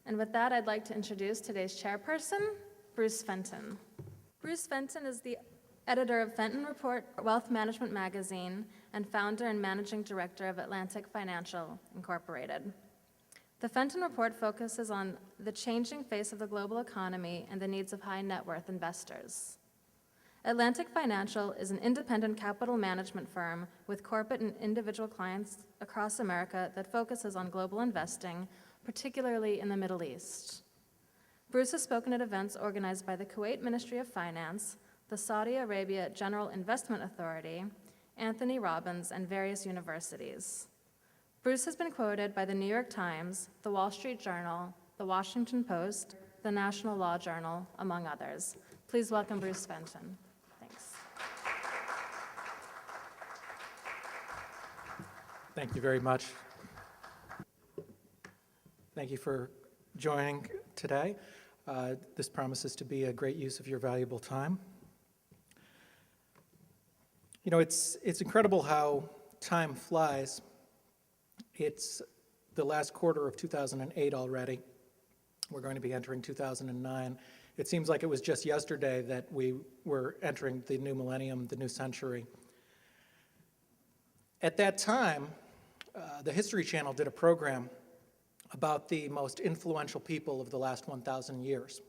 And with that, I'd like to introduce today's chairperson, Bruce Fenton. Bruce Fenton is the editor of Fenton Report Wealth Management Magazine and founder and managing director of Atlantic Financial Incorporated. The Fenton Report focuses on the changing face of the global economy and the needs of high net worth investors. Atlantic Financial is an independent capital management firm with corporate and individual clients across America that focuses on global investing, particularly in the Middle East. Bruce has spoken at events organized by the Kuwait Ministry of Finance, the Saudi Arabia General Investment Authority, Anthony Robbins, and various universities. Bruce has been quoted by the New York Times, the Wall Street Journal, the Washington Post, the National Law Journal, among others. Please welcome Bruce Fenton. Thanks. Thank you very much. Thank you for joining today. This promises to be a great use of your valuable time. You know, it's incredible how time flies. It's the last quarter of 2008 already. We're going to be entering 2009. It seems like it was just yesterday that we were entering the new millennium, the new century. At that time, the History Channel did a program about the most influential people of the last 1,000 years.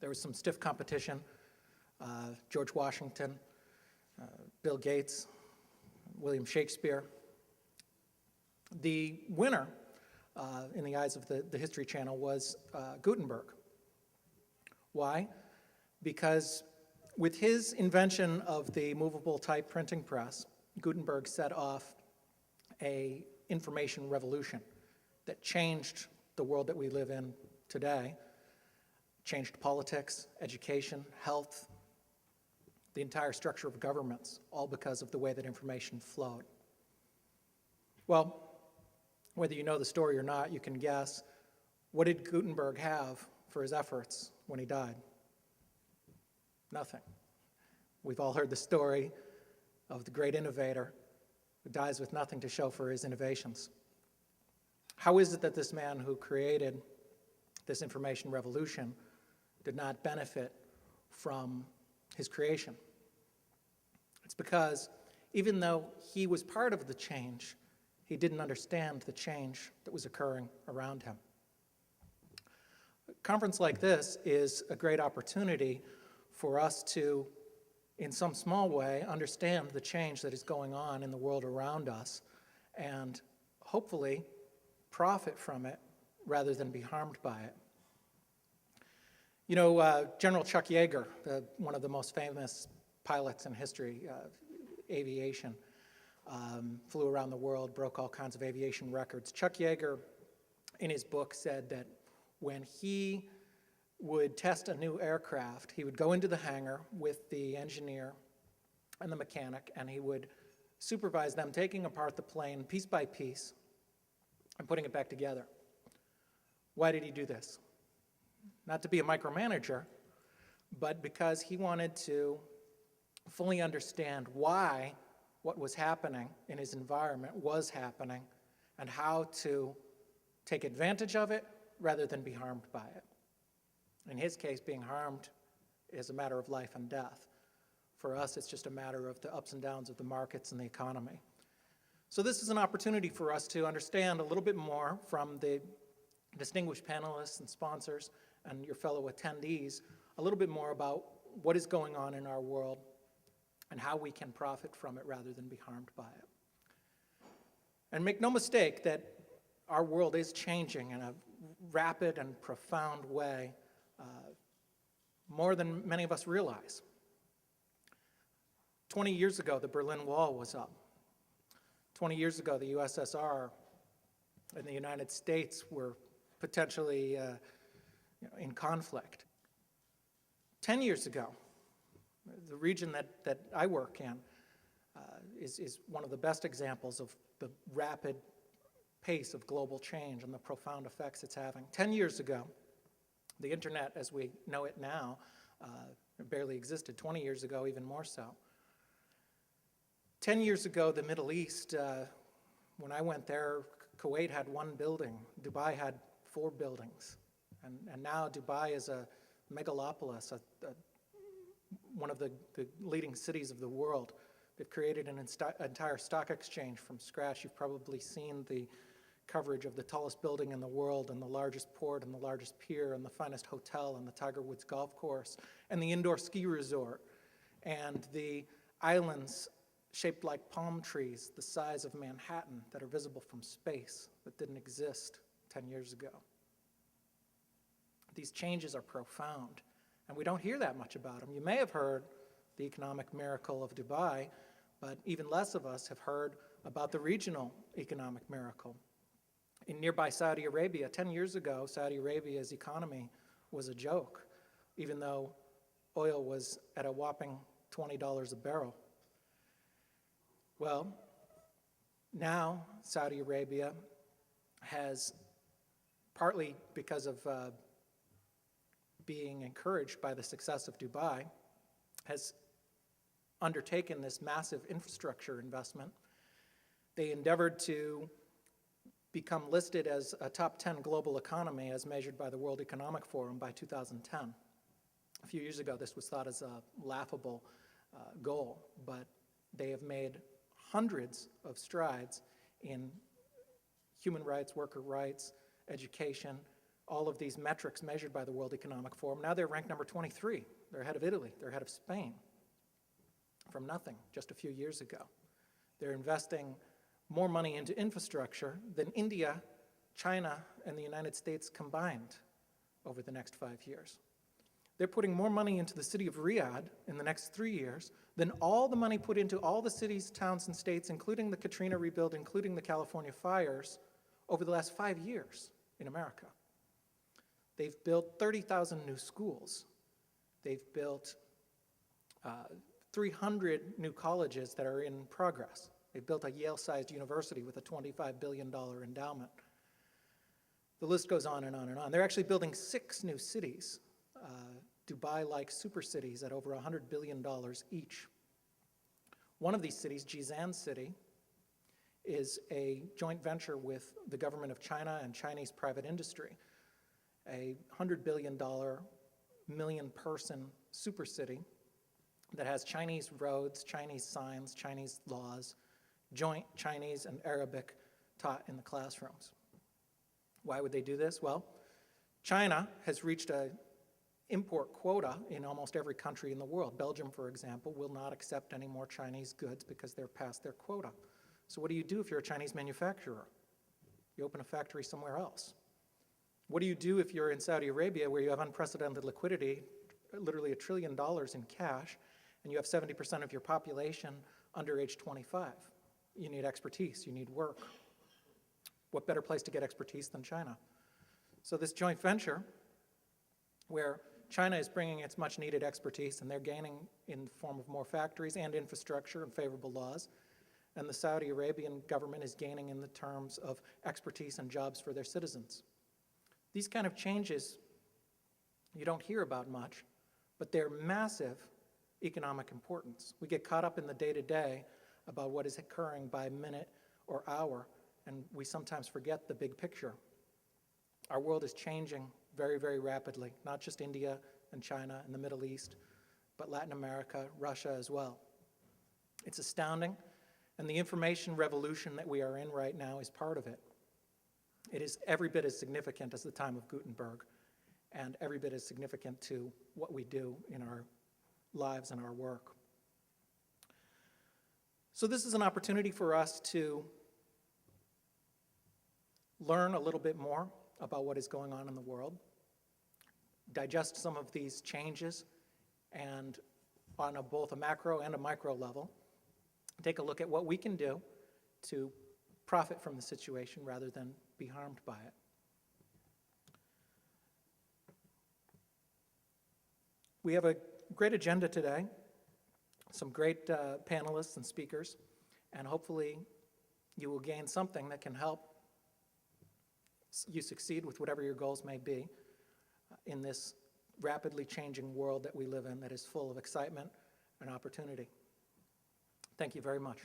There was some stiff competition. George Washington, Bill Gates, William Shakespeare. The winner, in the eyes of the History Channel, was Gutenberg. Why? Because with his invention of the movable type printing press, Gutenberg set off an information revolution that changed the world that we live in today, changed politics, education, health, the entire structure of governments, all because of the way that information flowed. Well, whether you know the story or not, you can guess, what did Gutenberg have for his efforts when he died? Nothing. We've all heard the story of the great innovator who dies with nothing to show for his innovations. How is it that this man who created this information revolution did not benefit from his creation? It's because even though he was part of the change, he didn't understand the change that was occurring around him. A conference like this is a great opportunity for us to, in some small way, understand the change that is going on in the world around us and hopefully profit from it rather than be harmed by it. You know, General Chuck Yeager, one of the most famous pilots in history, aviation, flew around the world, broke all kinds of aviation records. Chuck Yeager, in his book, said that when he would test a new aircraft, he would go into the hangar with the engineer and the mechanic, and he would supervise them taking apart the plane piece by piece and putting it back together. Why did he do this? Not to be a micromanager, but because he wanted to fully understand why what was happening in his environment was happening and how to take advantage of it rather than be harmed by it. In his case, being harmed is a matter of life and death. For us, it's just a matter of the ups and downs of the markets and the economy. So this is an opportunity for us to understand a little bit more from the distinguished panelists and sponsors and your fellow attendees, a little bit more about what is going on in our world and how we can profit from it rather than be harmed by it. And make no mistake that our world is changing in a rapid and profound way, more than many of us realize. 20 years ago, the Berlin Wall was up. 20 years ago, the USSR and the United States were potentially in conflict. 10 years ago, the region that I work in is one of the best examples of the rapid pace of global change and the profound effects it's having. 10 years ago, the internet as we know it now barely existed. 20 years ago, even more so. 10 years ago, the Middle East, when I went there, Kuwait had one building. Dubai had 4 buildings. And now Dubai is a megalopolis, one of the leading cities of the world. They've created an entire stock exchange from scratch. You've probably seen the coverage of the tallest building in the world and the largest port and the largest pier and the finest hotel and the Tiger Woods golf course and the indoor ski resort and the islands shaped like palm trees the size of Manhattan that are visible from space that didn't exist 10 years ago. These changes are profound, and we don't hear that much about them. You may have heard the economic miracle of Dubai, but even less of us have heard about the regional economic miracle. In nearby Saudi Arabia, 10 years ago, Saudi Arabia's economy was a joke, even though oil was at a whopping $20 a barrel. Well, now Saudi Arabia has, partly because of being encouraged by the success of Dubai, has undertaken this massive infrastructure investment. They endeavored to become listed as a top 10 global economy as measured by the World Economic Forum by 2010. A few years ago, this was thought as a laughable goal, but they have made hundreds of strides in human rights, worker rights, education, all of these metrics measured by the World Economic Forum. Now they're ranked number 23. They're ahead of Italy. They're ahead of Spain from nothing just a few years ago. They're investing more money into infrastructure than India, China, and the United States combined over the next 5 years. They're putting more money into the city of Riyadh in the next 3 years than all the money put into all the cities, towns, and states, including the Katrina rebuild, including the California fires, over the last 5 years in America. They've built 30,000 new schools. They've built 300 new colleges that are in progress. They've built a Yale-sized university with a $25 billion endowment. The list goes on and on and on. They're actually building 6 new cities, Dubai-like super cities at over $100 billion each. One of these cities, Jizan City, is a joint venture with the government of China and Chinese private industry, a $100 billion, million-person super city that has Chinese roads, Chinese signs, Chinese laws, joint Chinese and Arabic taught in the classrooms. Why would they do this? Well, China has reached an import quota in almost every country in the world. Belgium, for example, will not accept any more Chinese goods because they're past their quota. So what do you do if you're a Chinese manufacturer? You open a factory somewhere else. What do you do if you're in Saudi Arabia where you have unprecedented liquidity, literally $1 trillion in cash, and you have 70% of your population under age 25? You need expertise, you need work. What better place to get expertise than China? So this joint venture, where China is bringing its much needed expertise and they're gaining in the form of more factories and infrastructure and favorable laws, and the Saudi Arabian government is gaining in the terms of expertise and jobs for their citizens. These kind of changes you don't hear about much, but they're massive economic importance. We get caught up in the day-to-day about what is occurring by minute or hour, and we sometimes forget the big picture. Our world is changing very, very rapidly, not just India and China and the Middle East, but Latin America, Russia as well. It's astounding, and the information revolution that we are in right now is part of it. It is every bit as significant as the time of Guttenberg, and every bit as significant to what we do in our lives and our work. So this is an opportunity for us to learn a little bit more about what is going on in the world, digest some of these changes, and on both a macro and a micro level, take a look at what we can do to profit from the situation rather than be harmed by it. We have a great agenda today, some great panelists and speakers, and hopefully you will gain something that can help you succeed with whatever your goals may be in this rapidly changing world that we live in that is full of excitement and opportunity. Thank you very much.